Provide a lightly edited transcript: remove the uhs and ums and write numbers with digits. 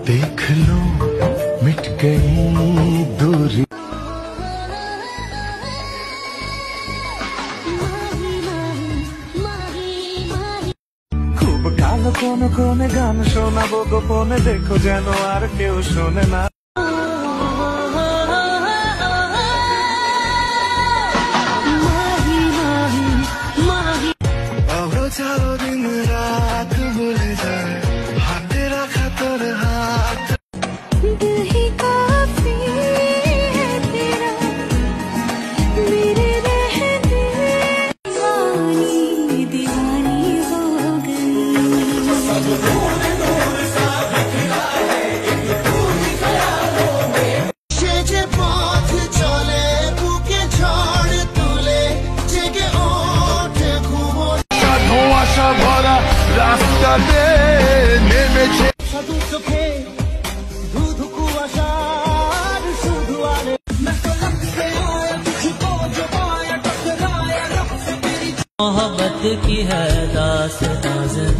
देख लो मिट गई दूरी। खूब कालो कोने कोने गान शोनाबो गोपने, देखो जेनो आर केउ शोने ना। चलो दिन रात भूल जाए, हाथ रखा तोर हाथ। दिल ही काफी है तेरा मेरे रहने, दीवानी दीवानी हो गई। সেজে পথ চলে বুকে ঝড় তুলে, জেগে ওঠে ঘুমো ধোঁয়াশা ভরা রাস্তাতে নেমেছে সাধু চোখে ধুধু কুয়াশার শুধু আলে। मोहब्बत की है दास्तां।